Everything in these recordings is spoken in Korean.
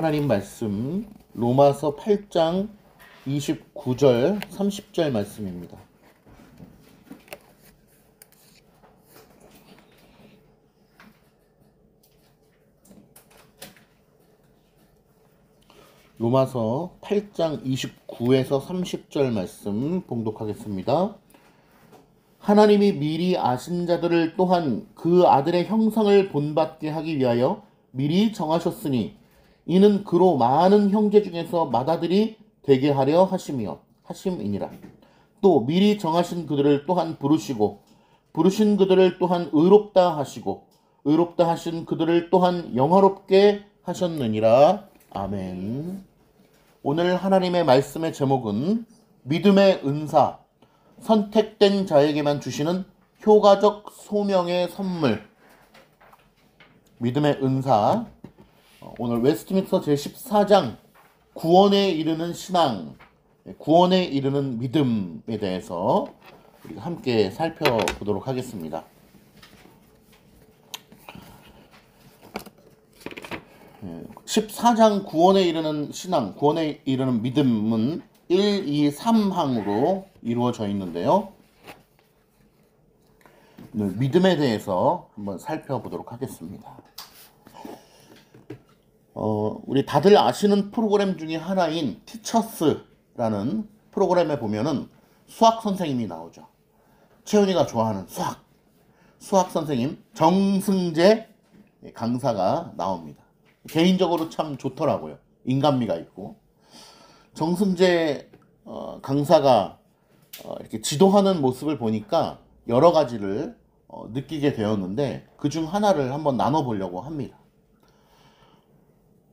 하나님 말씀 로마서 8장 29절 30절 말씀입니다. 로마서 8장 29에서 30절 말씀 봉독하겠습니다. 하나님이 미리 아신 자들을 또한 그 아들의 형상을 본받게 하기 위하여 미리 정하셨으니 이는 그로 많은 형제 중에서 맏아들이 되게 하려 하심이니라. 또 미리 정하신 그들을 또한 부르시고 부르신 그들을 또한 의롭다 하시고 의롭다 하신 그들을 또한 영화롭게 하셨느니라. 아멘. 오늘 하나님의 말씀의 제목은 믿음의 은사, 선택된 자에게만 주시는 효과적 소명의 선물. 믿음의 은사. 오늘 웨스트민스터 제14장 구원에 이르는 신앙, 구원에 이르는 믿음에 대해서 우리가 함께 살펴보도록 하겠습니다. 14장 구원에 이르는 신앙, 구원에 이르는 믿음은 1, 2, 3항으로 이루어져 있는데요. 믿음에 대해서 한번 살펴보도록 하겠습니다. 우리 다들 아시는 프로그램 중에 하나인 티처스라는 프로그램에 보면은 수학 선생님이 나오죠. 채훈이가 좋아하는 수학 선생님 정승재 강사가 나옵니다. 개인적으로 참 좋더라고요. 인간미가 있고. 정승재 강사가 이렇게 지도하는 모습을 보니까 여러 가지를 느끼게 되었는데 그중 하나를 한번 나눠보려고 합니다.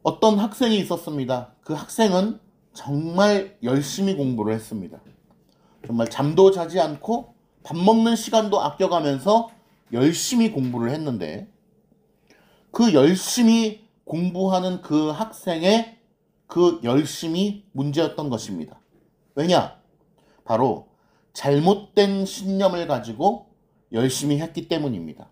어떤 학생이 있었습니다. 그 학생은 정말 열심히 공부를 했습니다. 정말 잠도 자지 않고 밥 먹는 시간도 아껴가면서 열심히 공부를 했는데 그 열심히 공부하는 그 학생의 그 열심이 문제였던 것입니다. 왜냐? 바로 잘못된 신념을 가지고 열심히 했기 때문입니다.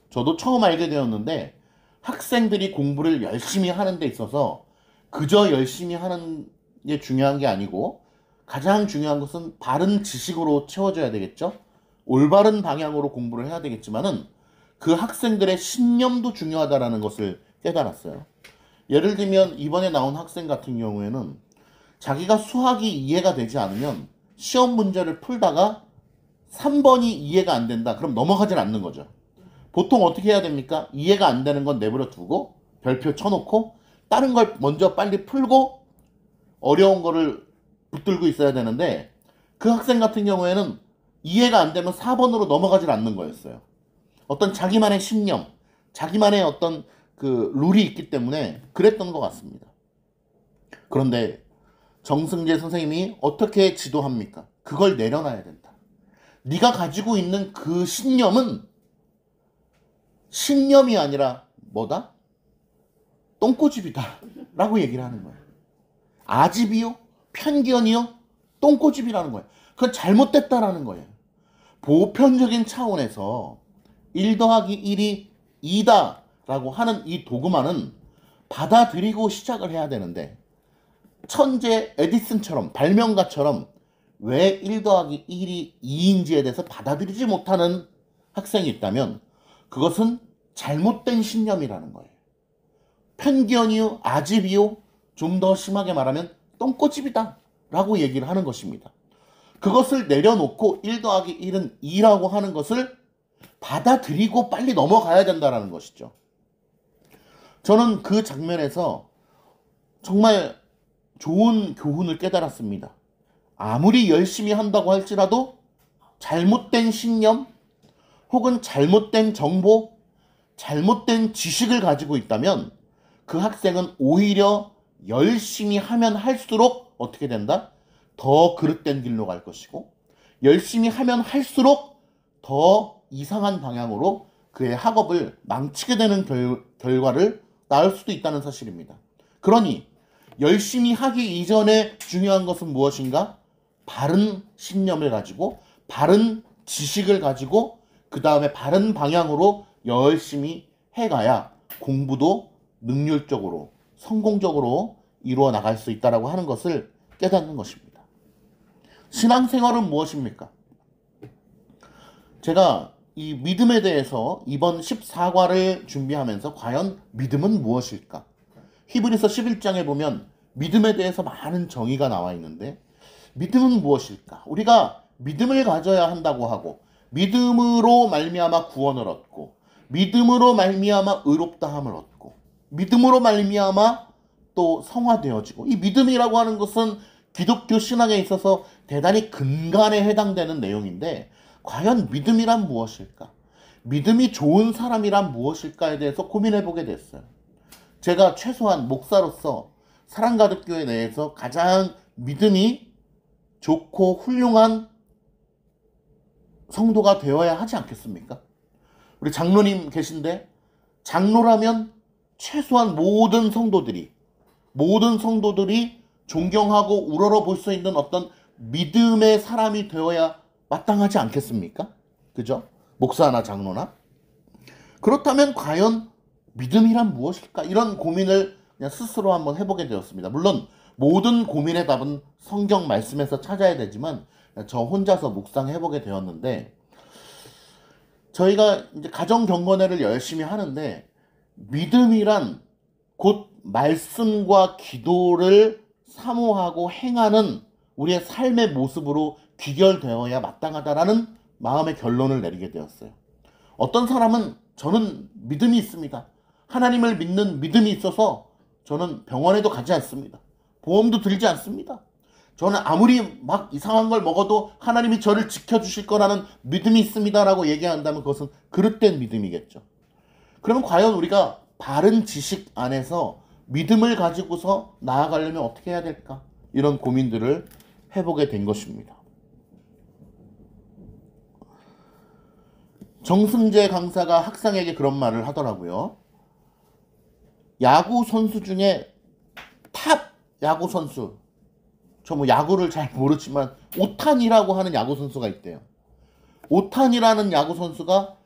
저도 처음 알게 되었는데 학생들이 공부를 열심히 하는 데 있어서 그저 열심히 하는 게 중요한 게 아니고 가장 중요한 것은 바른 지식으로 채워져야 되겠죠. 올바른 방향으로 공부를 해야 되겠지만은 그 학생들의 신념도 중요하다는 것을 깨달았어요. 예를 들면 이번에 나온 학생 같은 경우에는 자기가 수학이 이해가 되지 않으면 시험 문제를 풀다가 3번이 이해가 안 된다. 그럼 넘어가질 않는 거죠. 보통 어떻게 해야 됩니까? 이해가 안 되는 건 내버려 두고 별표 쳐놓고 다른 걸 먼저 빨리 풀고 어려운 거를 붙들고 있어야 되는데 그 학생 같은 경우에는 이해가 안 되면 4번으로 넘어가질 않는 거였어요. 어떤 자기만의 신념, 자기만의 어떤 그 룰이 있기 때문에 그랬던 것 같습니다. 그런데 정승재 선생님이 어떻게 지도합니까? 그걸 내려놔야 된다. 네가 가지고 있는 그 신념은 신념이 아니라 뭐다? 똥꼬집이다 라고 얘기를 하는 거예요. 아집이요? 편견이요? 똥꼬집이라는 거예요. 그건 잘못됐다라는 거예요. 보편적인 차원에서 1 더하기 1이 2다 라고 하는 이 도그마는 받아들이고 시작을 해야 되는데 천재 에디슨처럼 발명가처럼 왜 1 더하기 1이 2인지에 대해서 받아들이지 못하는 학생이 있다면 그것은 잘못된 신념이라는 거예요. 편견이요, 아집이요, 좀 더 심하게 말하면 똥꼬집이다 라고 얘기를 하는 것입니다. 그것을 내려놓고 1 더하기 1은 2라고 하는 것을 받아들이고 빨리 넘어가야 된다는 것이죠. 저는 그 장면에서 정말 좋은 교훈을 깨달았습니다. 아무리 열심히 한다고 할지라도 잘못된 신념 혹은 잘못된 정보, 잘못된 지식을 가지고 있다면 그 학생은 오히려 열심히 하면 할수록 어떻게 된다? 더 그릇된 길로 갈 것이고 열심히 하면 할수록 더 이상한 방향으로 그의 학업을 망치게 되는 결과를 낳을 수도 있다는 사실입니다. 그러니 열심히 하기 이전에 중요한 것은 무엇인가? 바른 신념을 가지고 바른 지식을 가지고 그 다음에 바른 방향으로 열심히 해가야 공부도 능률적으로 성공적으로 이루어 나갈 수 있다라고 하는 것을 깨닫는 것입니다. 신앙생활은 무엇입니까? 제가 이 믿음에 대해서 이번 14과를 준비하면서 과연 믿음은 무엇일까? 히브리서 11장에 보면 믿음에 대해서 많은 정의가 나와 있는데 믿음은 무엇일까? 우리가 믿음을 가져야 한다고 하고 믿음으로 말미암아 구원을 얻고 믿음으로 말미암아 의롭다함을 얻고 믿음으로 말미암아 또 성화되어지고 이 믿음이라고 하는 것은 기독교 신앙에 있어서 대단히 근간에 해당되는 내용인데 과연 믿음이란 무엇일까? 믿음이 좋은 사람이란 무엇일까에 대해서 고민해보게 됐어요. 제가 최소한 목사로서 사랑가득교회 내에서 가장 믿음이 좋고 훌륭한 성도가 되어야 하지 않겠습니까? 우리 장로님 계신데 장로라면 최소한 모든 성도들이 존경하고 우러러 볼 수 있는 어떤 믿음의 사람이 되어야 마땅하지 않겠습니까? 그죠? 목사나 장로나? 그렇다면 과연 믿음이란 무엇일까? 이런 고민을 그냥 스스로 한번 해보게 되었습니다. 물론 모든 고민의 답은 성경 말씀에서 찾아야 되지만 저 혼자서 묵상해보게 되었는데 저희가 이제 가정경건회를 열심히 하는데 믿음이란 곧 말씀과 기도를 사모하고 행하는 우리의 삶의 모습으로 귀결되어야 마땅하다라는 마음의 결론을 내리게 되었어요. 어떤 사람은 저는 믿음이 있습니다. 하나님을 믿는 믿음이 있어서 저는 병원에도 가지 않습니다. 보험도 들지 않습니다. 저는 아무리 막 이상한 걸 먹어도 하나님이 저를 지켜주실 거라는 믿음이 있습니다라고 얘기한다면 그것은 그릇된 믿음이겠죠. 그러면 과연 우리가 바른 지식 안에서 믿음을 가지고서 나아가려면 어떻게 해야 될까? 이런 고민들을 해보게 된 것입니다. 정승재 강사가 학생에게 그런 말을 하더라고요. 야구 선수 중에 탑 야구 선수, 저 뭐 야구를 잘 모르지만 오탄이라고 하는 야구 선수가 있대요. 오탄이라는 야구 선수가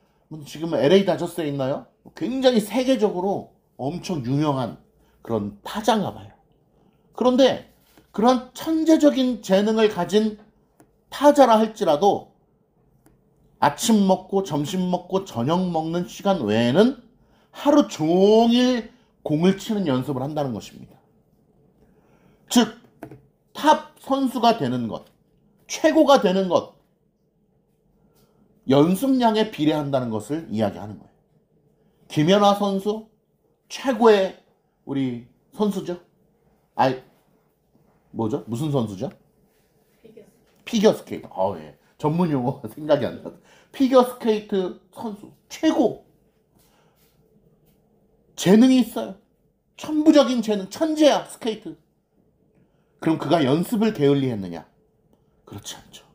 지금 LA 다저스에 있나요? 굉장히 세계적으로 엄청 유명한 그런 타자인가 봐요. 그런데 그런 천재적인 재능을 가진 타자라 할지라도 아침 먹고 점심 먹고 저녁 먹는 시간 외에는 하루 종일 공을 치는 연습을 한다는 것입니다. 즉, 탑 선수가 되는 것, 최고가 되는 것, 연습량에 비례한다는 것을 이야기하는 거예요. 김연아 선수, 최고의 우리 선수죠. 뭐죠? 무슨 선수죠? 피겨 스케이트. 예. 전문 용어가 생각이 안 나요. 피겨 스케이트 선수, 최고. 재능이 있어요. 천부적인 재능, 천재야, 스케이트. 그럼 그가 연습을 게을리했느냐? 그렇지 않죠.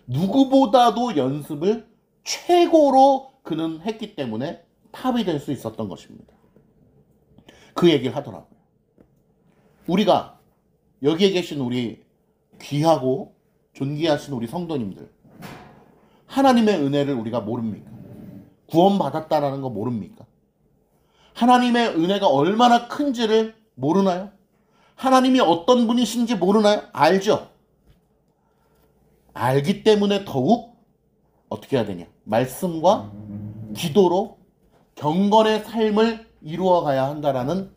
누구보다도 연습을 최고로 그는 했기 때문에 탑이 될 수 있었던 것입니다. 그 얘기를 하더라고요. 우리가 여기에 계신 우리 귀하고 존귀하신 우리 성도님들, 하나님의 은혜를 우리가 모릅니까? 구원받았다라는 거 모릅니까? 하나님의 은혜가 얼마나 큰지를 모르나요? 하나님이 어떤 분이신지 모르나요? 알죠? 알기 때문에 더욱 어떻게 해야 되냐? 말씀과 기도로 경건의 삶을 이루어가야 한다라는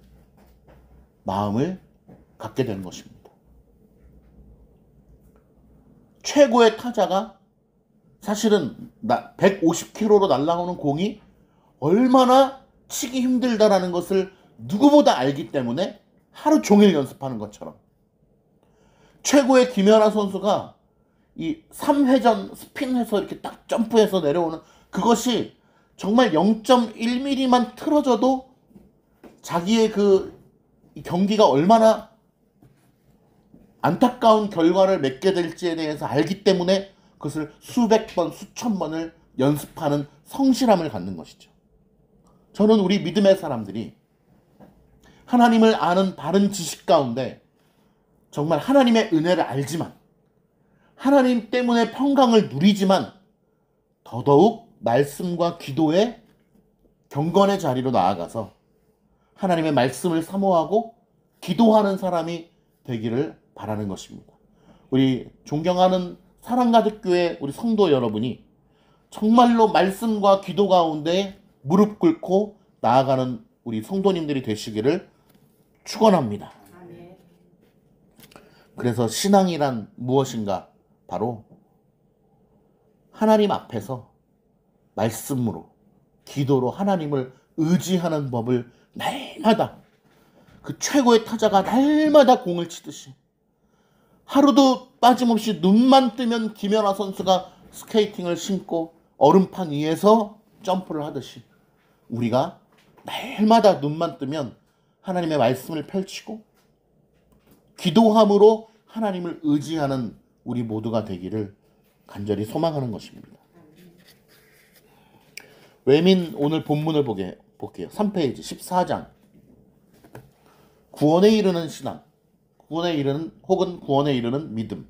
마음을 갖게 되는 것입니다. 최고의 타자가 사실은 150km로 날아오는 공이 얼마나 치기 힘들다라는 것을 누구보다 알기 때문에 하루 종일 연습하는 것처럼 최고의 김연아 선수가 이 3회전 스핀해서 이렇게 딱 점프해서 내려오는 그것이 정말 0.1mm만 틀어져도 자기의 그 경기가 얼마나 안타까운 결과를 맺게 될지에 대해서 알기 때문에 그것을 수백 번, 수천 번을 연습하는 성실함을 갖는 것이죠. 저는 우리 믿음의 사람들이 하나님을 아는 바른 지식 가운데 정말 하나님의 은혜를 알지만 하나님 때문에 평강을 누리지만 더더욱 말씀과 기도의 경건의 자리로 나아가서 하나님의 말씀을 사모하고 기도하는 사람이 되기를 바라는 것입니다. 우리 존경하는 사랑가득교회 우리 성도 여러분이 정말로 말씀과 기도 가운데 무릎 꿇고 나아가는 우리 성도님들이 되시기를 축원합니다. 그래서 신앙이란 무엇인가? 바로 하나님 앞에서 말씀으로 기도로 하나님을 의지하는 법을 날마다 그 최고의 타자가 날마다 공을 치듯이 하루도 빠짐없이 눈만 뜨면 김연아 선수가 스케이팅을 신고 얼음판 위에서 점프를 하듯이 우리가 날마다 눈만 뜨면 하나님의 말씀을 펼치고 기도함으로 하나님을 의지하는 우리 모두가 되기를 간절히 소망하는 것입니다. 외민 오늘 본문을 볼게요. 3페이지 14장 구원에 이르는 신앙, 구원에 이르는 혹은 구원에 이르는 믿음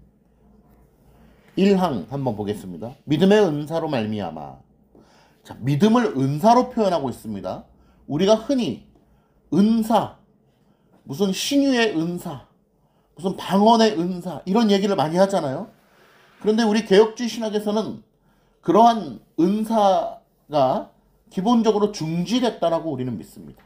1항 한번 보겠습니다. 믿음의 은사로 말미암아. 자, 믿음을 은사로 표현하고 있습니다. 우리가 흔히 은사, 무슨 신유의 은사, 무슨 방언의 은사 이런 얘기를 많이 하잖아요. 그런데 우리 개혁주의 신학에서는 그러한 은사가 기본적으로 중지됐다라고 우리는 믿습니다.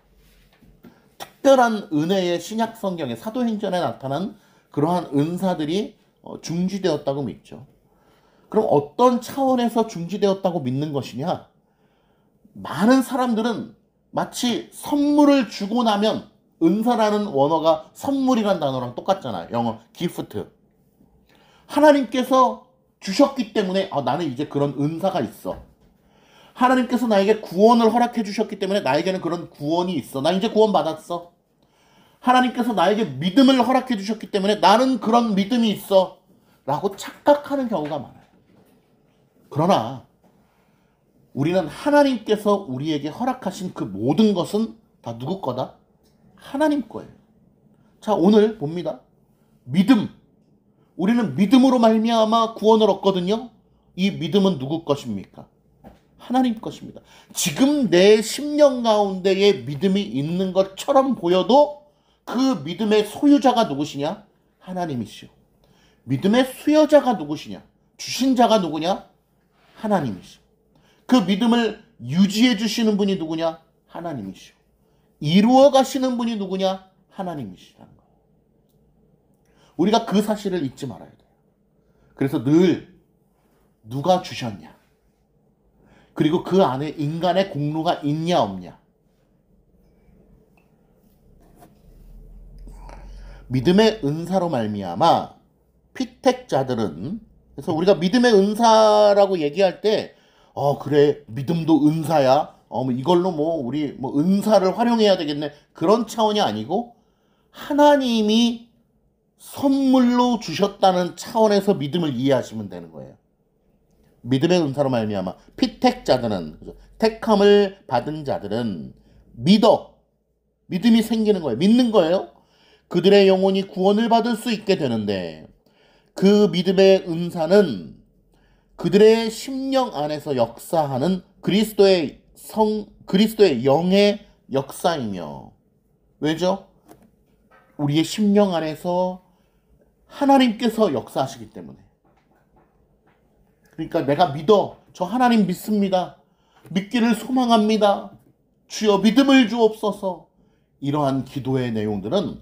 특별한 은혜의 신약 성경의 사도행전에 나타난 그러한 은사들이 중지되었다고 믿죠. 그럼 어떤 차원에서 중지되었다고 믿는 것이냐? 많은 사람들은 마치 선물을 주고 나면 은사라는 원어가 선물이란 단어랑 똑같잖아요. 영어 gift. 하나님께서 주셨기 때문에 나는 이제 그런 은사가 있어. 하나님께서 나에게 구원을 허락해 주셨기 때문에 나에게는 그런 구원이 있어. 나 이제 구원 받았어. 하나님께서 나에게 믿음을 허락해 주셨기 때문에 나는 그런 믿음이 있어. 라고 착각하는 경우가 많아요. 그러나 우리는 하나님께서 우리에게 허락하신 그 모든 것은 다 누구 거다? 하나님 거예요. 자, 오늘 봅니다. 믿음. 우리는 믿음으로 말미암아 구원을 얻거든요. 이 믿음은 누구 것입니까? 하나님 것입니다. 지금 내 심령 가운데에 믿음이 있는 것처럼 보여도 그 믿음의 소유자가 누구시냐? 하나님이시오. 믿음의 수여자가 누구시냐? 주신 자가 누구냐? 하나님이시오. 그 믿음을 유지해 주시는 분이 누구냐? 하나님이시오. 이루어 가시는 분이 누구냐? 하나님이시라는 거예요. 우리가 그 사실을 잊지 말아야 돼요. 그래서 늘 누가 주셨냐? 그리고 그 안에 인간의 공로가 있냐 없냐? 믿음의 은사로 말미암아 피택자들은, 그래서 우리가 믿음의 은사라고 얘기할 때 그래 믿음도 은사야. 이걸로 우리 은사를 활용해야 되겠네. 그런 차원이 아니고 하나님이 선물로 주셨다는 차원에서 믿음을 이해하시면 되는 거예요. 믿음의 은사로 말미암아 피택자들은, 택함을 받은 자들은 믿음이 생기는 거예요. 믿는 거예요. 그들의 영혼이 구원을 받을 수 있게 되는데 그 믿음의 은사는 그들의 심령 안에서 역사하는 그리스도의 영의 역사이며, 왜죠? 우리의 심령 안에서 하나님께서 역사하시기 때문에. 그러니까 내가 저 하나님 믿습니다. 믿기를 소망합니다. 주여 믿음을 주옵소서. 이러한 기도의 내용들은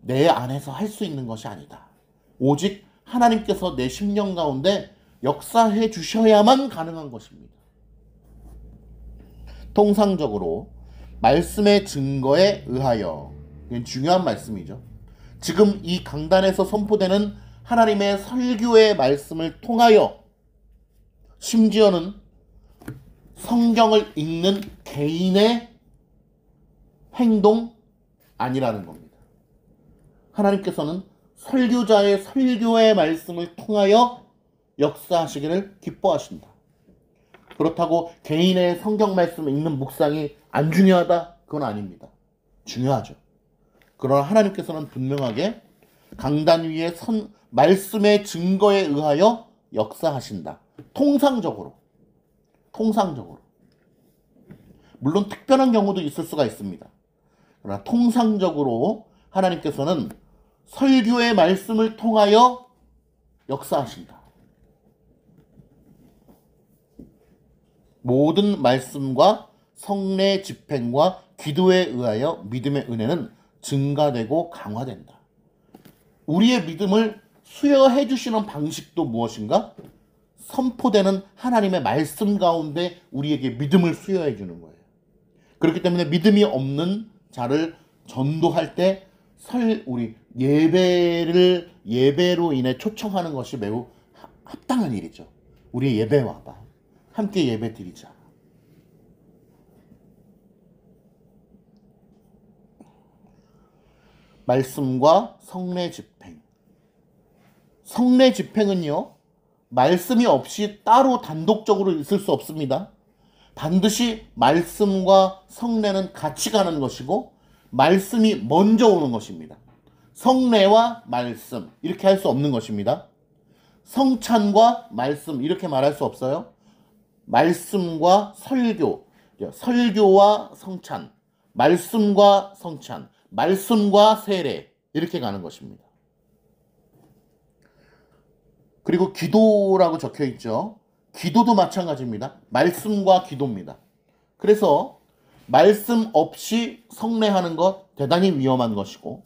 내 안에서 할 수 있는 것이 아니다. 오직 하나님께서 내 심령 가운데 역사해 주셔야만 가능한 것입니다. 통상적으로 말씀의 증거에 의하여, 이건 중요한 말씀이죠. 지금 이 강단에서 선포되는 하나님의 설교의 말씀을 통하여, 심지어는 성경을 읽는 개인의 행동 아니라는 겁니다. 하나님께서는 설교자의 설교의 말씀을 통하여 역사하시기를 기뻐하신다. 그렇다고 개인의 성경 말씀 읽는 묵상이 안 중요하다? 그건 아닙니다. 중요하죠. 그러나 하나님께서는 분명하게 강단 위에 말씀의 증거에 의하여 역사하신다. 통상적으로. 물론 특별한 경우도 있을 수가 있습니다. 그러나 통상적으로 하나님께서는 설교의 말씀을 통하여 역사하신다. 모든 말씀과 성례 집행과 기도에 의하여 믿음의 은혜는 증가되고 강화된다. 우리의 믿음을 수여해 주시는 방식도 무엇인가? 선포되는 하나님의 말씀 가운데 우리에게 믿음을 수여해 주는 거예요. 그렇기 때문에 믿음이 없는 자를 전도할 때 우리 예배로 인해 초청하는 것이 매우 합당한 일이죠. 우리 예배 와봐. 함께 예배 드리자. 말씀과 성례 집행. 성례 집행은요, 말씀이 없이 따로 단독적으로 있을 수 없습니다. 반드시 말씀과 성례는 같이 가는 것이고 말씀이 먼저 오는 것입니다. 성례와 말씀 이렇게 할 수 없는 것입니다. 성찬과 말씀 이렇게 말할 수 없어요. 말씀과 설교, 설교와 성찬, 말씀과 성찬, 말씀과 세례 이렇게 가는 것입니다. 그리고 기도라고 적혀 있죠. 기도도 마찬가지입니다. 말씀과 기도입니다. 그래서 말씀 없이 성례하는 것 대단히 위험한 것이고,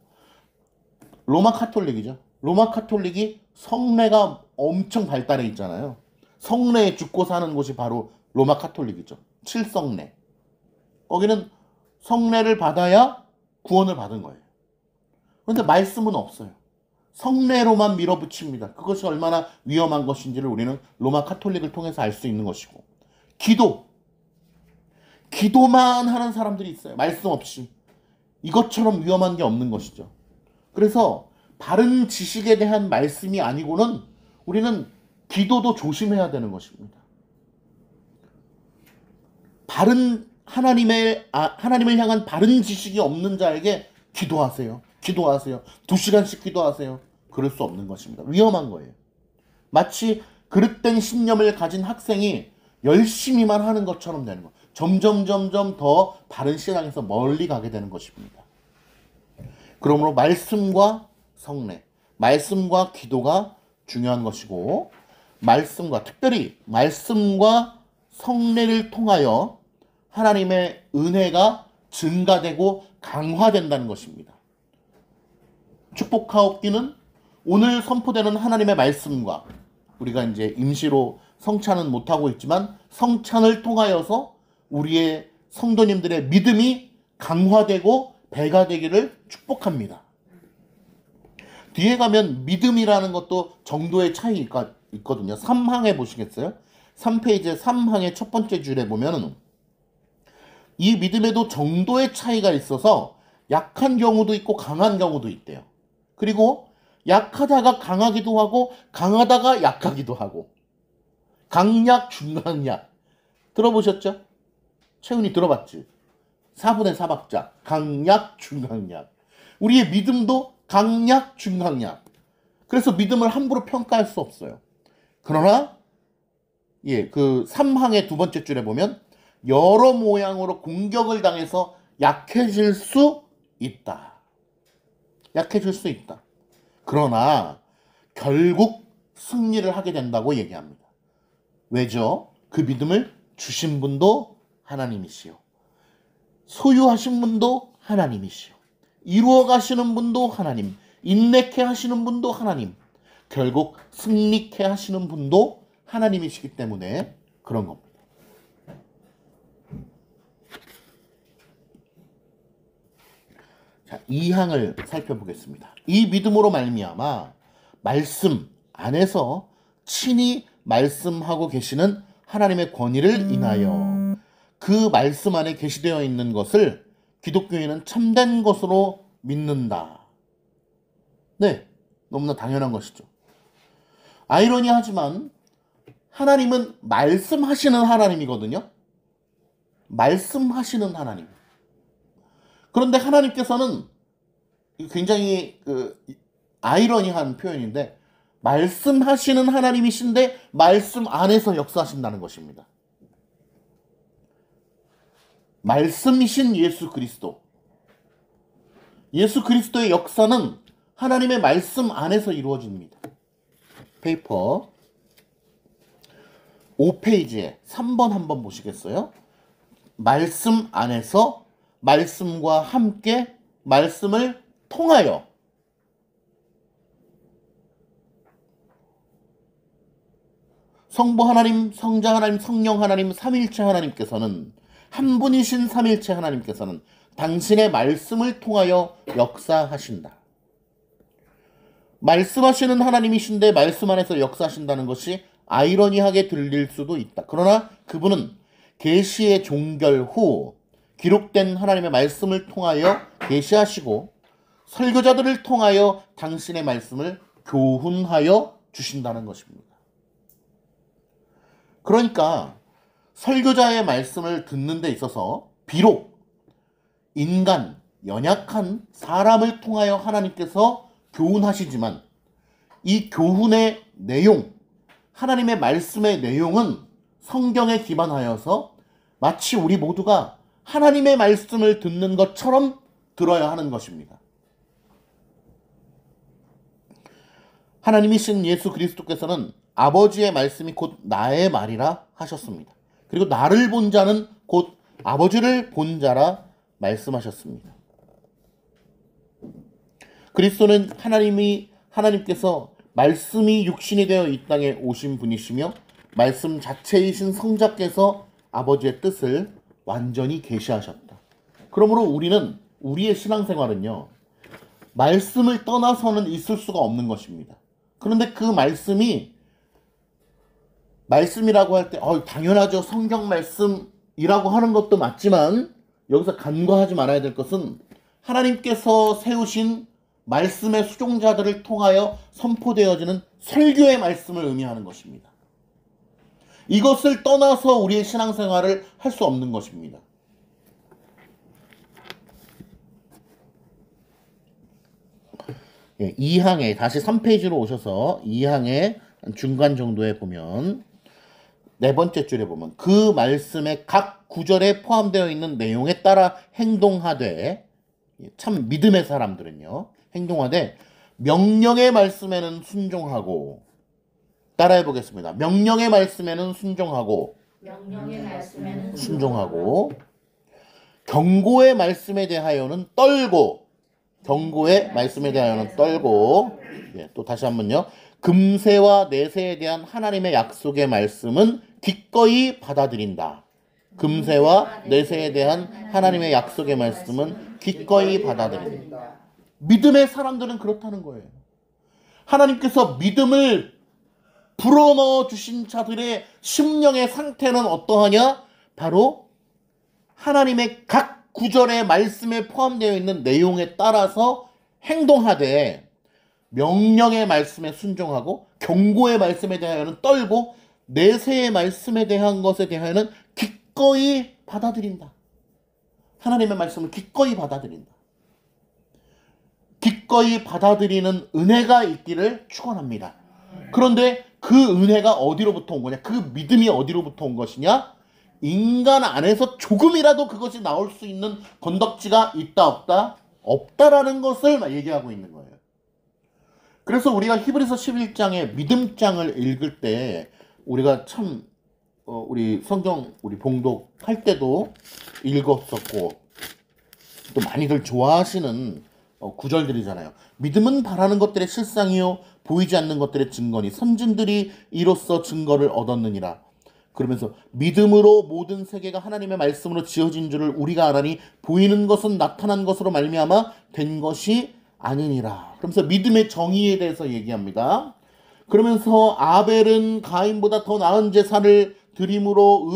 로마 카톨릭이죠. 로마 카톨릭이 성례가 엄청 발달해 있잖아요. 성례에 죽고 사는 곳이 바로 로마 카톨릭이죠. 칠성례. 거기는 성례를 받아야 구원을 받은 거예요. 그런데 말씀은 없어요. 성례로만 밀어붙입니다. 그것이 얼마나 위험한 것인지를 우리는 로마 카톨릭을 통해서 알 수 있는 것이고, 기도만 하는 사람들이 있어요. 말씀 없이. 이것처럼 위험한 게 없는 것이죠. 그래서 바른 지식에 대한 말씀이 아니고는 우리는 기도도 조심해야 되는 것입니다. 하나님을 향한 바른 지식이 없는 자에게 기도하세요. 2시간씩 기도하세요. 그럴 수 없는 것입니다. 위험한 거예요. 마치 그릇된 신념을 가진 학생이 열심히만 하는 것처럼 되는 거. 점점 더 바른 신앙에서 멀리 가게 되는 것입니다. 그러므로 말씀과 성례, 말씀과 기도가 중요한 것이고, 특별히 말씀과 성례를 통하여 하나님의 은혜가 증가되고 강화된다는 것입니다. 축복하옵기는 오늘 선포되는 하나님의 말씀과, 우리가 이제 임시로 성찬은 못하고 있지만 성찬을 통하여서 우리의 성도님들의 믿음이 강화되고 배가 되기를 축복합니다. 뒤에 가면 믿음이라는 것도 정도의 차이가 있거든요. 3항에 보시겠어요? 3페이지 3항의 첫 번째 줄에 보면 이 믿음에도 정도의 차이가 있어서 약한 경우도 있고 강한 경우도 있대요. 그리고 약하다가 강하기도 하고 강하다가 약하기도 하고, 강약, 중강약 들어보셨죠? 채훈이 들어봤지? 4분의 4박자 강약, 중강약. 우리의 믿음도 강약, 중강약. 그래서 믿음을 함부로 평가할 수 없어요. 그러나 그 3항의 두 번째 줄에 보면 여러 모양으로 공격을 당해서 약해질 수 있다. 그러나 결국 승리를 하게 된다고 얘기합니다. 왜죠? 그 믿음을 주신 분도 하나님이시요, 소유하신 분도 하나님이시요, 이루어 가시는 분도 하나님, 인내케 하시는 분도 하나님, 결국 승리케 하시는 분도 하나님이시기 때문에 그런 겁니다. 자, 2항을 살펴보겠습니다. 이 믿음으로 말미암아 말씀 안에서 친히 말씀하고 계시는 하나님의 권위를 인하여 그 말씀 안에 계시되어 있는 것을 기독교인은 참된 것으로 믿는다. 네, 너무나 당연한 것이죠. 아이러니하지만 하나님은 말씀하시는 하나님이거든요. 말씀하시는 하나님. 그런데 하나님께서는 굉장히 아이러니한 표현인데, 말씀하시는 하나님이신데 말씀 안에서 역사하신다는 것입니다. 말씀이신 예수 그리스도, 예수 그리스도의 역사는 하나님의 말씀 안에서 이루어집니다. 페이퍼 5페이지에 3번 한번 보시겠어요? 말씀 안에서 말씀과 함께 말씀을 통하여 성부 하나님, 성자 하나님, 성령 하나님, 삼일체 하나님께서는 한 분이신 삼일체 하나님께서는 당신의 말씀을 통하여 역사하신다. 말씀하시는 하나님이신데 말씀 안에서 역사하신다는 것이 아이러니하게 들릴 수도 있다. 그러나 그분은 계시의 종결 후 기록된 하나님의 말씀을 통하여 계시하시고 설교자들을 통하여 당신의 말씀을 교훈하여 주신다는 것입니다. 그러니까 설교자의 말씀을 듣는 데 있어서 비록 인간, 연약한 사람을 통하여 하나님께서 교훈하시지만 이 교훈의 내용, 하나님의 말씀의 내용은 성경에 기반하여서 마치 우리 모두가 하나님의 말씀을 듣는 것처럼 들어야 하는 것입니다. 하나님이신 예수 그리스도께서는 아버지의 말씀이 곧 나의 말이라 하셨습니다. 그리고 나를 본 자는 곧 아버지를 본 자라 말씀하셨습니다. 그리스도는 하나님께서 말씀이 육신이 되어 이 땅에 오신 분이시며 말씀 자체이신 성자께서 아버지의 뜻을 완전히 계시하셨다. 그러므로 우리는 우리의 신앙생활은요, 말씀을 떠나서는 있을 수가 없는 것입니다. 그런데 그 말씀이라고 할 때 당연하죠. 성경 말씀이라고 하는 것도 맞지만 여기서 간과하지 말아야 될 것은 하나님께서 세우신 말씀의 수종자들을 통하여 선포되어지는 설교의 말씀을 의미하는 것입니다. 이것을 떠나서 우리의 신앙생활을 할 수 없는 것입니다. 예, 2항에 다시 3페이지로 오셔서 2항의 중간 정도에 보면 네 번째 줄에 보면 그 말씀의 각 구절에 포함되어 있는 내용에 따라 행동하되, 참 믿음의 사람들은요, 행동하되 명령의 말씀에는 순종하고, 따라해 보겠습니다. 명령의 말씀에는 순종하고, 경고의 말씀에 대하여는 떨고, 예, 또 다시 한번요. 금세와 내세에 대한 하나님의 약속의 말씀은 기꺼이 받아들인다. 금세와 내세에 대한 하나님의 약속의 말씀은 기꺼이 받아들인다. 믿음의 사람들은 그렇다는 거예요. 하나님께서 믿음을 불어넣어 주신 자들의 심령의 상태는 어떠하냐? 바로 하나님의 각 구절의 말씀에 포함되어 있는 내용에 따라서 행동하되 명령의 말씀에 순종하고 경고의 말씀에 대하여는 떨고 내세의 말씀에 대한 것에 대하여는 기꺼이 받아들인다. 하나님의 말씀을 기꺼이 받아들인다. 기꺼이 받아들이는 은혜가 있기를 축원합니다. 그런데 그 은혜가 어디로부터 온 거냐? 그 믿음이 어디로부터 온 것이냐? 인간 안에서 조금이라도 그것이 나올 수 있는 건덕지가 있다 없다? 없다라는 것을 얘기하고 있는 거예요. 그래서 우리가 히브리서 11장의 믿음장을 읽을 때 우리가 참 우리 성경 우리 봉독할 때도 읽었었고 또 많이들 좋아하시는 구절들이잖아요. 믿음은 바라는 것들의 실상이요 보이지 않는 것들의 증거니 선진들이 이로써 증거를 얻었느니라. 그러면서 믿음으로 모든 세계가 하나님의 말씀으로 지어진 줄을 우리가 알아니 보이는 것은 나타난 것으로 말미암아 된 것이 아니니라. 그러면서 믿음의 정의에 대해서 얘기합니다. 그러면서 아벨은 가인보다 더 나은 제사를 드림으로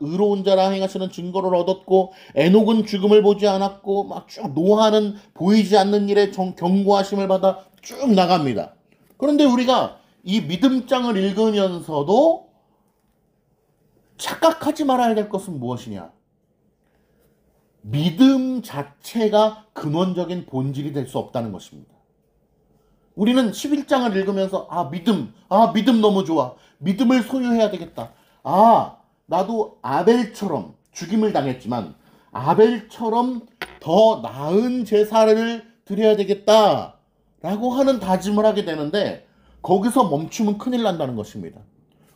의로운 자라 행하시는 증거를 얻었고 에녹은 죽음을 보지 않았고 막 쭉 노아는 보이지 않는 일에 경고하심을 받아 쭉 나갑니다. 그런데 우리가 이 믿음장을 읽으면서도 착각하지 말아야 될 것은 무엇이냐? 믿음 자체가 근원적인 본질이 될 수 없다는 것입니다. 우리는 11장을 읽으면서 믿음 너무 좋아. 믿음을 소유해야 되겠다. 나도 아벨처럼 죽임을 당했지만 아벨처럼 더 나은 제사를 드려야 되겠다라고 하는 다짐을 하게 되는데 거기서 멈추면 큰일 난다는 것입니다.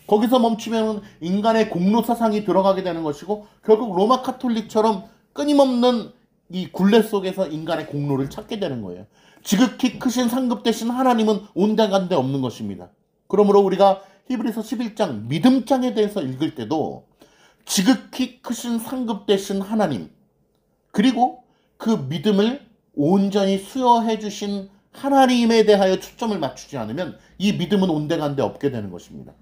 거기서 멈추면 인간의 공로 사상이 들어가게 되는 것이고 결국 로마 카톨릭처럼 끊임없는 이 굴레 속에서 인간의 공로를 찾게 되는 거예요. 지극히 크신 상급 되신 하나님은 온데간데 없는 것입니다. 그러므로 우리가 히브리서 11장 믿음장에 대해서 읽을 때도 지극히 크신 상급 되신 하나님 그리고 그 믿음을 온전히 수여해 주신 하나님에 대하여 초점을 맞추지 않으면 이 믿음은 온데간데 없게 되는 것입니다.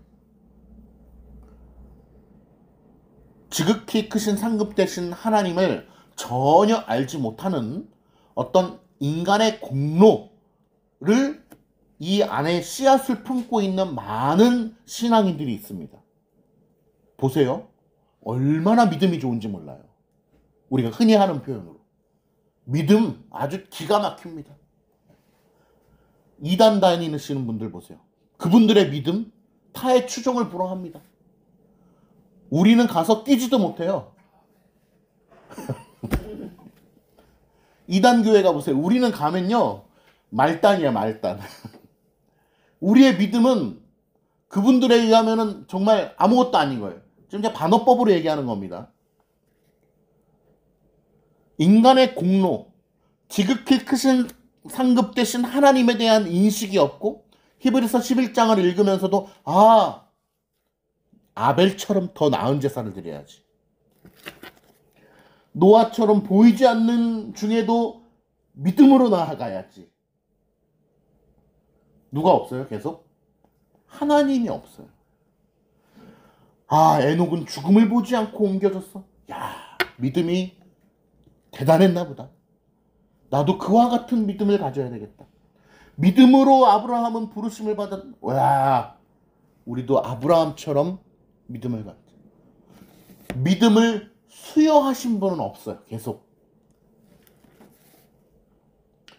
지극히 크신 상급 되신 하나님을 전혀 알지 못하는 어떤 인간의 공로를 이 안에 씨앗을 품고 있는 많은 신앙인들이 있습니다. 보세요. 얼마나 믿음이 좋은지 몰라요. 우리가 흔히 하는 표현으로. 믿음 아주 기가 막힙니다. 이단 다니시는 분들 보세요. 그분들의 믿음 타의 추종을 불허합니다. 우리는 가서 뛰지도 못해요. 이단 교회 가보세요. 우리는 가면요. 말단이야 말단. 우리의 믿음은 그분들에 의하면 정말 아무것도 아닌 거예요. 지금 제가 반어법으로 얘기하는 겁니다. 인간의 공로, 지극히 크신 상급 되신 하나님에 대한 인식이 없고 히브리서 11장을 읽으면서도 아벨처럼 더 나은 제사를 드려야지. 노아처럼 보이지 않는 중에도 믿음으로 나아가야지. 누가 없어요? 계속? 하나님이 없어요. 에녹은 죽음을 보지 않고 옮겨졌어. 믿음이 대단했나 보다. 나도 그와 같은 믿음을 가져야 되겠다. 믿음으로 아브라함은 부르심을 받았. 우리도 아브라함처럼 믿음을 갖자. 믿음을 수여하신 분은 없어요. 계속.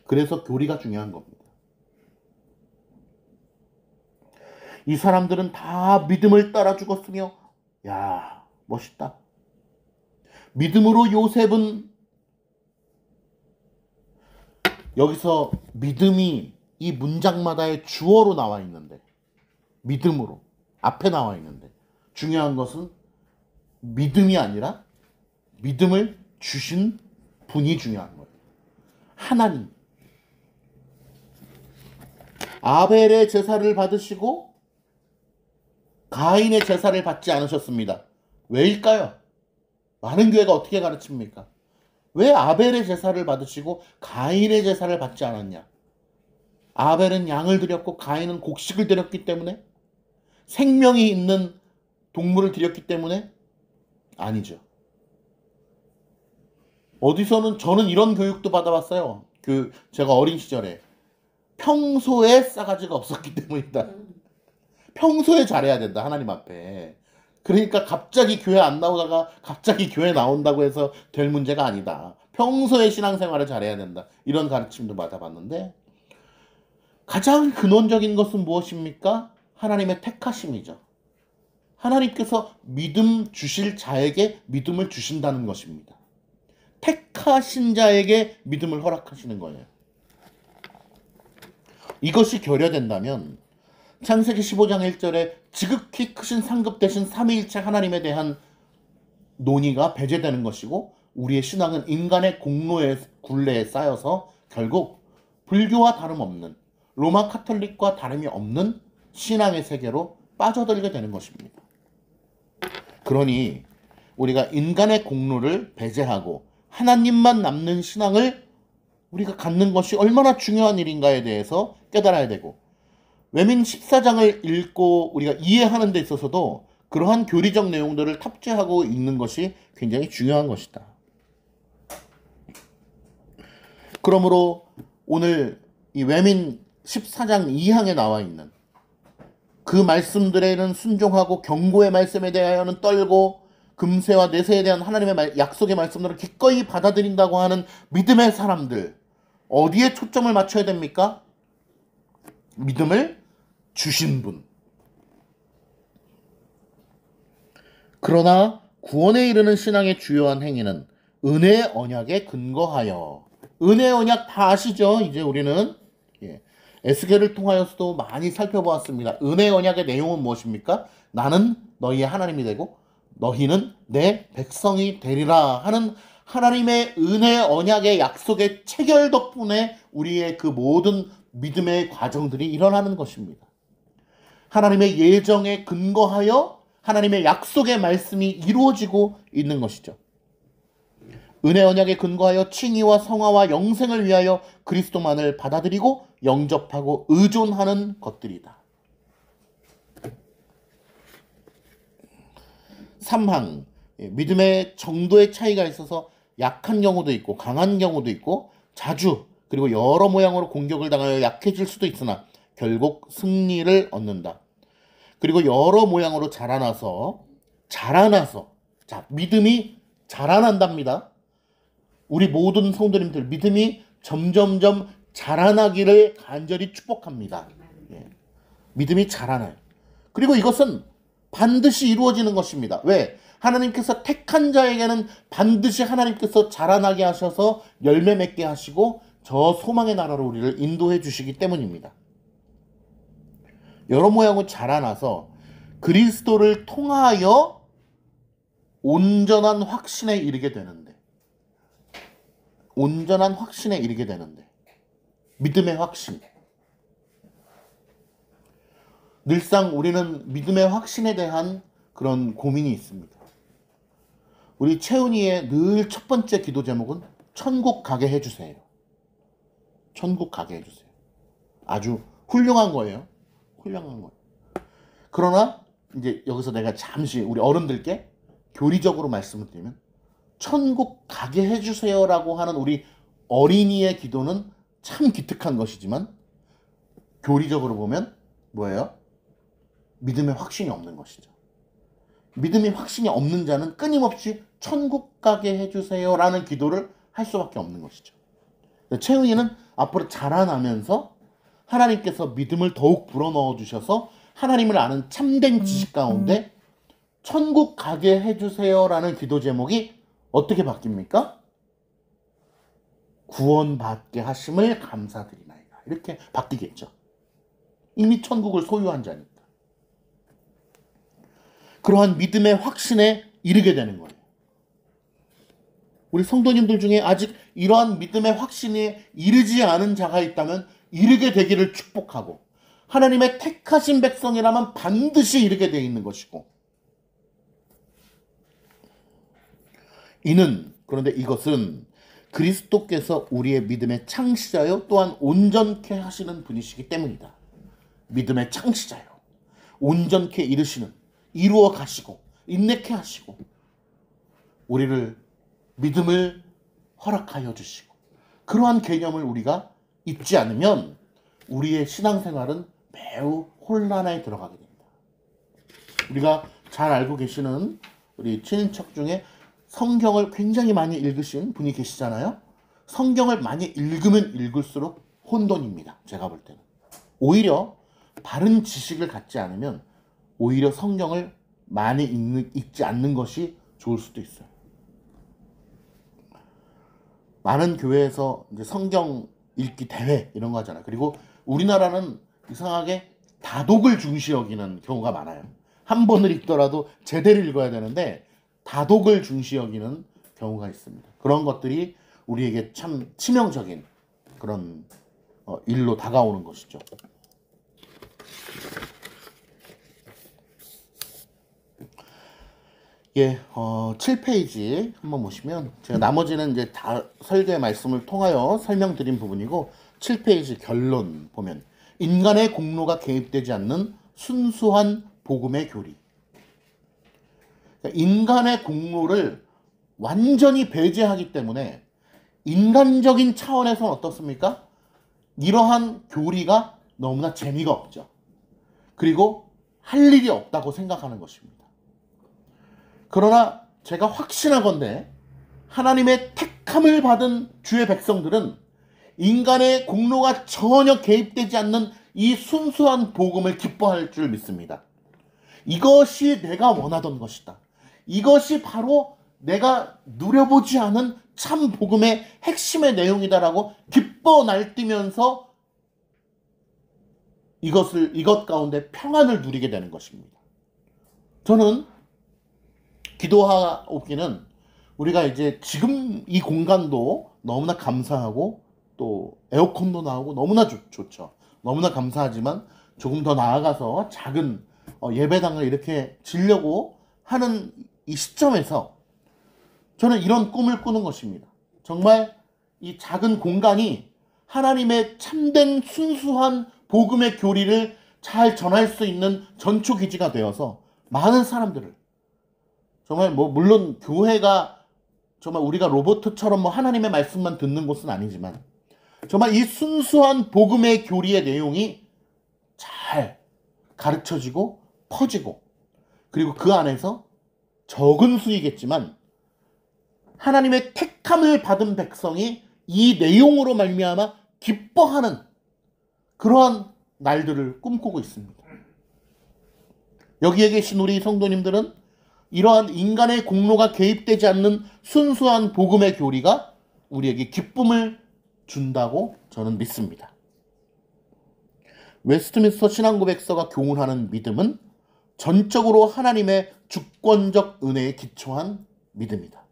그래서 교리가 중요한 겁니다. 이 사람들은 다 믿음을 따라 죽었으며 멋있다. 믿음으로 요셉은 여기서 믿음이 이 문장마다의 주어로 나와 있는데 믿음으로 앞에 나와 있는데 중요한 것은 믿음이 아니라 믿음을 주신 분이 중요한 거예요. 하나님. 아벨의 제사를 받으시고 가인의 제사를 받지 않으셨습니다. 왜일까요? 많은 교회가 어떻게 가르칩니까? 왜 아벨의 제사를 받으시고 가인의 제사를 받지 않았냐? 아벨은 양을 드렸고 가인은 곡식을 드렸기 때문에? 생명이 있는 동물을 드렸기 때문에? 아니죠. 어디서는 저는 이런 교육도 받아봤어요. 제가 어린 시절에 평소에 싸가지가 없었기 때문이다. 평소에 잘해야 된다. 하나님 앞에. 그러니까 갑자기 교회 안 나오다가 갑자기 교회 나온다고 해서 될 문제가 아니다. 평소에 신앙생활을 잘해야 된다. 이런 가르침도 받아봤는데 가장 근원적인 것은 무엇입니까? 하나님의 택하심이죠. 하나님께서 믿음 주실 자에게 믿음을 주신다는 것입니다. 택하신 자에게 믿음을 허락하시는 거예요. 이것이 결여된다면 창세기 15장 1절에 지극히 크신 상급 되신 삼위일체 하나님에 대한 논의가 배제되는 것이고 우리의 신앙은 인간의 공로의 굴레에 쌓여서 결국 불교와 다름없는 로마 카톨릭과 다름이 없는 신앙의 세계로 빠져들게 되는 것입니다. 그러니 우리가 인간의 공로를 배제하고 하나님만 남는 신앙을 우리가 갖는 것이 얼마나 중요한 일인가에 대해서 깨달아야 되고 외민 14장을 읽고 우리가 이해하는 데 있어서도 그러한 교리적 내용들을 탑재하고 읽는 것이 굉장히 중요한 것이다. 그러므로 오늘 이 외민 14장 2항에 나와 있는 그 말씀들에는 순종하고 경고의 말씀에 대하여는 떨고 금세와 내세에 대한 하나님의 약속의 말씀들을 기꺼이 받아들인다고 하는 믿음의 사람들 어디에 초점을 맞춰야 됩니까? 믿음을 주신 분. 그러나 구원에 이르는 신앙의 주요한 행위는 은혜의 언약에 근거하여 은혜 언약 다 아시죠? 이제 우리는 예. 에스겔을 통하여서도 많이 살펴보았습니다. 은혜 언약의 내용은 무엇입니까? 나는 너희의 하나님이 되고 너희는 내 백성이 되리라 하는 하나님의 은혜 언약의 약속의 체결 덕분에 우리의 그 모든 믿음의 과정들이 일어나는 것입니다. 하나님의 예정에 근거하여 하나님의 약속의 말씀이 이루어지고 있는 것이죠. 은혜 언약에 근거하여 칭의와 성화와 영생을 위하여 그리스도만을 받아들이고 영접하고 의존하는 것들이다. 3항, 믿음의 정도의 차이가 있어서 약한 경우도 있고 강한 경우도 있고 자주 그리고 여러 모양으로 공격을 당하여 약해질 수도 있으나 결국 승리를 얻는다. 그리고 여러 모양으로 자라나서 자, 믿음이 자라난답니다. 우리 모든 성도님들 믿음이 점점점 자라나기를 간절히 축복합니다. 예. 믿음이 자라나요. 그리고 이것은 반드시 이루어지는 것입니다. 왜? 하나님께서 택한 자에게는 반드시 하나님께서 자라나게 하셔서 열매 맺게 하시고 저 소망의 나라로 우리를 인도해 주시기 때문입니다. 여러 모양으로 자라나서 그리스도를 통하여 온전한 확신에 이르게 되는데 믿음의 확신. 늘상 우리는 믿음의 확신에 대한 그런 고민이 있습니다. 우리 채은이의 늘 첫 번째 기도 제목은 천국 가게 해주세요. 천국 가게 해주세요. 아주 훌륭한 거예요. 그러나 이제 여기서 내가 잠시 우리 어른들께 교리적으로 말씀을 드리면 천국 가게 해주세요라고 하는 우리 어린이의 기도는 참 기특한 것이지만 교리적으로 보면 뭐예요? 믿음의 확신이 없는 것이죠. 믿음의 확신이 없는 자는 끊임없이 천국 가게 해주세요라는 기도를 할 수밖에 없는 것이죠. 채은이는 앞으로 자라나면서 하나님께서 믿음을 더욱 불어넣어 주셔서 하나님을 아는 참된 지식 가운데 천국 가게 해주세요라는 기도 제목이 어떻게 바뀝니까? 구원받게 하심을 감사드리나이다. 이렇게 바뀌겠죠. 이미 천국을 소유한 자니까. 그러한 믿음의 확신에 이르게 되는 거예요. 우리 성도님들 중에 아직 이러한 믿음의 확신에 이르지 않은 자가 있다면 이르게 되기를 축복하고 하나님의 택하신 백성이라면 반드시 이르게 되어 있는 것이고 그런데 이것은 그리스도께서 우리의 믿음의 창시자요 또한 온전케 하시는 분이시기 때문이다. 믿음의 창시자요. 온전케 이루어 가시고 인내케 하시고 우리를 믿음을 허락하여 주시고 그러한 개념을 우리가 잊지 않으면 우리의 신앙생활은 매우 혼란에 들어가게 됩니다. 우리가 잘 알고 계시는 우리 친인척 중에 성경을 굉장히 많이 읽으신 분이 계시잖아요. 성경을 많이 읽으면 읽을수록 혼돈입니다. 제가 볼 때는. 오히려 바른 지식을 갖지 않으면 오히려 성경을 많이 읽지 않는 것이 좋을 수도 있어요. 많은 교회에서 이제 성경 읽기 대회 이런 거 하잖아요. 그리고 우리나라는 이상하게 다독을 중시 여기는 경우가 많아요. 한 번을 읽더라도 제대로 읽어야 되는데 다독을 중시 여기는 경우가 있습니다. 그런 것들이 우리에게 참 치명적인 그런 일로 다가오는 것이죠. 예, 7페이지 한번 보시면 제가 나머지는 이제 다 설교의 말씀을 통하여 설명드린 부분이고 7페이지 결론 보면 인간의 공로가 개입되지 않는 순수한 복음의 교리. 그러니까 인간의 공로를 완전히 배제하기 때문에 인간적인 차원에서는 어떻습니까? 이러한 교리가 너무나 재미가 없죠. 그리고 할 일이 없다고 생각하는 것입니다. 그러나 제가 확신하건대 하나님의 택함을 받은 주의 백성들은 인간의 공로가 전혀 개입되지 않는 이 순수한 복음을 기뻐할 줄 믿습니다. 이것이 내가 원하던 것이다. 이것이 바로 내가 누려보지 않은 참 복음의 핵심의 내용이다라고 기뻐 날뛰면서 이것 가운데 평안을 누리게 되는 것입니다. 저는 기도하옵기는 우리가 이제 지금 이 공간도 너무나 감사하고 또 에어컨도 나오고 너무나 좋죠. 너무나 감사하지만 조금 더 나아가서 작은 예배당을 이렇게 지려고 하는 이 시점에서 저는 이런 꿈을 꾸는 것입니다. 정말 이 작은 공간이 하나님의 참된 순수한 복음의 교리를 잘 전할 수 있는 전초기지가 되어서 많은 사람들을 정말 물론 교회가 정말 우리가 로봇처럼 하나님의 말씀만 듣는 곳은 아니지만 정말 이 순수한 복음의 교리의 내용이 잘 가르쳐지고 퍼지고 그리고 그 안에서 적은 수이겠지만 하나님의 택함을 받은 백성이 이 내용으로 말미암아 기뻐하는 그러한 날들을 꿈꾸고 있습니다. 여기에 계신 우리 성도님들은 이러한 인간의 공로가 개입되지 않는 순수한 복음의 교리가 우리에게 기쁨을 준다고 저는 믿습니다. 웨스트민스터 신앙고백서가 교훈하는 믿음은 전적으로 하나님의 주권적 은혜에 기초한 믿음이다.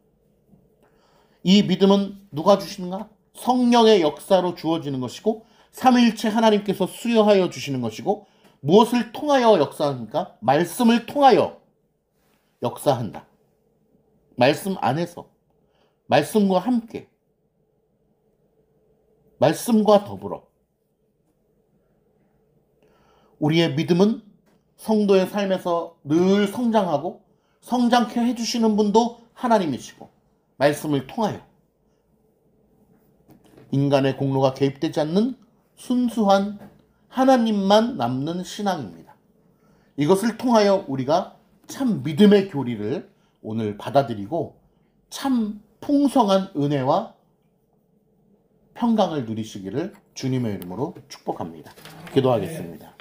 이 믿음은 누가 주시는가? 성령의 역사로 주어지는 것이고 삼위일체 하나님께서 수여하여 주시는 것이고 무엇을 통하여 역사합니까? 말씀을 통하여 역사한다. 말씀 안에서 말씀과 함께 말씀과 더불어 우리의 믿음은 성도의 삶에서 늘 성장하고 성장케 해주시는 분도 하나님이시고 말씀을 통하여 인간의 공로가 개입되지 않는 순수한 하나님만 남는 신앙입니다. 이것을 통하여 우리가 참 믿음의 교리를 오늘 받아들이고 참 풍성한 은혜와 평강을 누리시기를 주님의 이름으로 축복합니다. 기도하겠습니다.